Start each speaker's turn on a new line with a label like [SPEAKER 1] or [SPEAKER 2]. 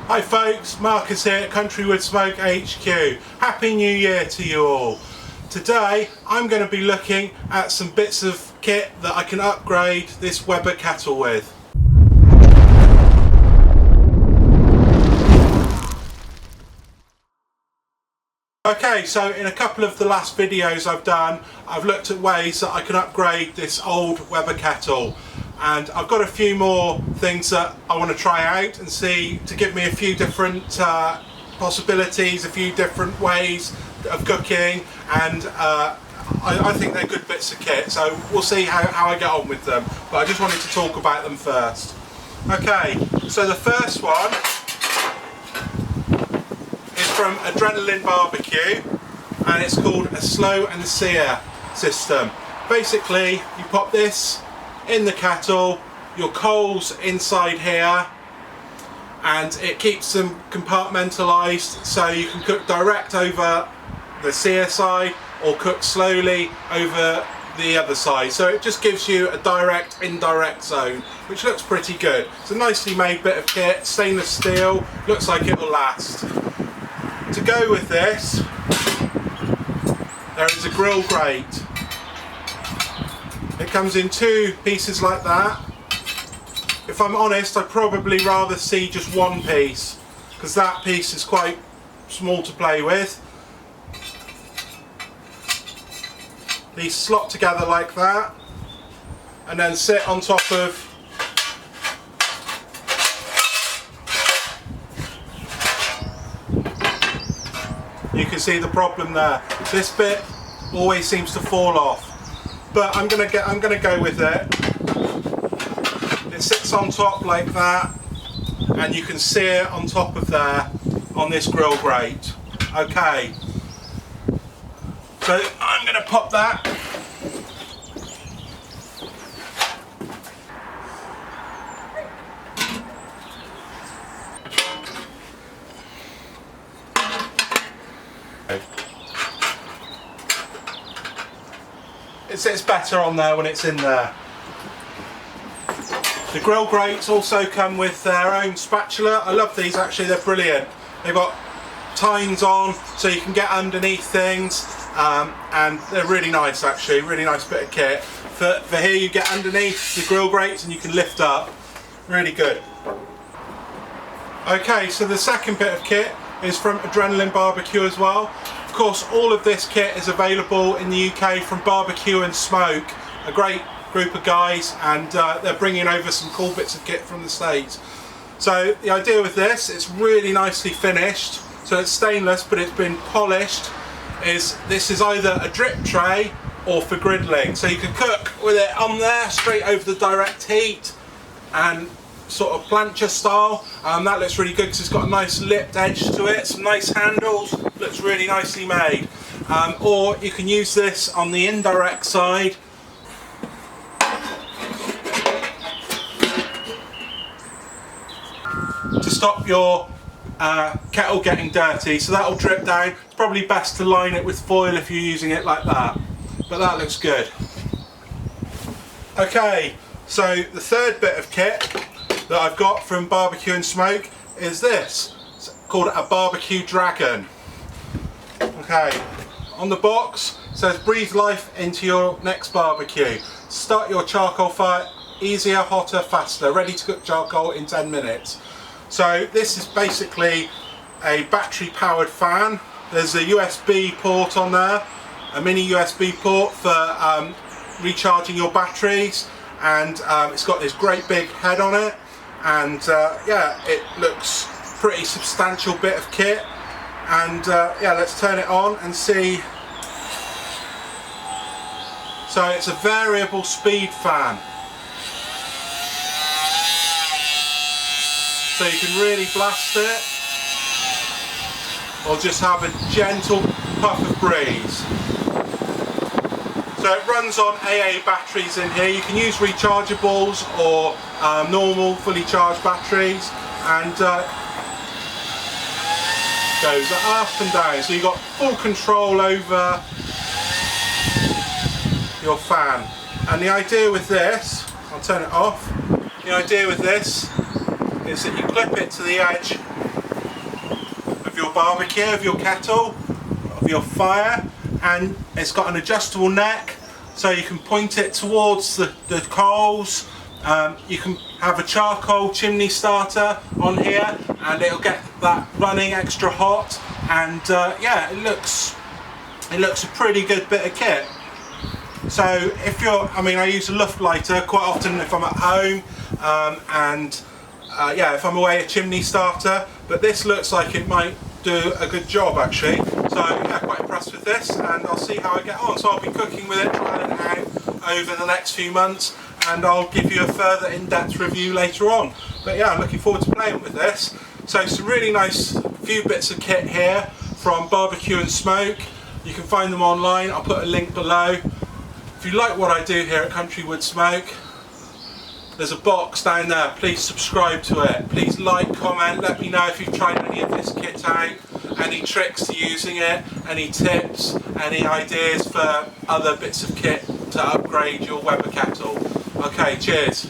[SPEAKER 1] Hi folks, Marcus here at CountryWoodSmoke HQ. Happy New Year to you all. Today I'm going to be looking at some bits of kit that I can upgrade this Weber kettle with. Okay, so in a couple of the last videos I've done, I've looked at ways that I can upgrade this old Weber kettle. And I've got a few more things that I want to try out and see to give me a few different possibilities, a few different ways of cooking, and I think they're good bits of kit, so we'll see how I get on with them, but I just wanted to talk about them first. Okay, so the first one is from Adrenalin BBQ, and it's called a slow and sear system. Basically, you pop this in the kettle, your coals inside here, and it keeps them compartmentalised so you can cook direct over the sear side or cook slowly over the other side. So it just gives you a direct indirect zone, which looks pretty good. It's a nicely made bit of kit, stainless steel, looks like it will last. To go with this, there is a GrillGrate. It comes in two pieces like that. If I'm honest, I'd probably rather see just one piece, because that piece is quite small to play with. These slot together like that, and then sit on top of you can see the problem there. This bit always seems to fall off. But I'm gonna go with it. It sits on top like that, and you can sear on top of there on this grill grate. Okay. So I'm gonna pop that. It sits better on there when it's in there. The grill grates also come with their own spatula. I love these actually, they're brilliant. They've got tines on so you can get underneath things, and they're really nice actually, really nice bit of kit. For here you get underneath the grill grates and you can lift up. Really good. Okay, so the second bit of kit is from Adrenalin BBQ as well. Of course, all of this kit is available in the UK from BBQ Smoke, a great group of guys, and they're bringing over some cool bits of kit from the States. So the idea with this, it's really nicely finished, so it's stainless but it's been polished. This is either a drip tray or for griddling, so you can cook with it on there straight over the direct heat and sort of plancha style. That looks really good because it's got a nice lipped edge to it, some nice handles, looks really nicely made. Or you can use this on the indirect side to stop your kettle getting dirty, so that'll drip down. It's probably best to line it with foil if you're using it like that, but that looks good. Okay, so the third bit of kit that I've got from BBQ Smoke is this. It's called a BBQ Dragon. Okay, on the box it says breathe life into your next barbecue. Start your charcoal fire easier, hotter, faster. Ready to cook charcoal in 10 minutes. So this is basically a battery powered fan. There's a USB port on there, a mini USB port for recharging your batteries, and it's got this great big head on it. And yeah, it looks pretty substantial bit of kit, and yeah, let's turn it on and see. So it's a variable speed fan, so you can really blast it or just have a gentle puff of breeze. So it runs on AA batteries in here. You can use rechargeables or normal fully charged batteries, and goes up and down. So you've got full control over your fan. And the idea with this, I'll turn it off. The idea with this is that you clip it to the edge of your barbecue, of your kettle, of your fire, and it's got an adjustable neck so you can point it towards the coals. You can have a charcoal chimney starter on here and it'll get that running extra hot, and yeah, it looks a pretty good bit of kit. So if you're, I mean, I use a luft lighter quite often if I'm at home, and yeah, if I'm away, a chimney starter, but this looks like it might do a good job actually. So yeah, quite impressed with this, and I'll see how I get on. So I'll be cooking with it, trying it out over the next few months, and I'll give you a further in-depth review later on. But yeah, I'm looking forward to playing with this. So some really nice few bits of kit here from BBQ and Smoke. You can find them online, I'll put a link below. If you like what I do here at CountryWoodSmoke, there's a box down there, please subscribe to it. Please like, comment, let me know if you've tried any of this kit out, any tricks to using it, any tips, any ideas for other bits of kit to upgrade your Weber kettle. Okay, cheers.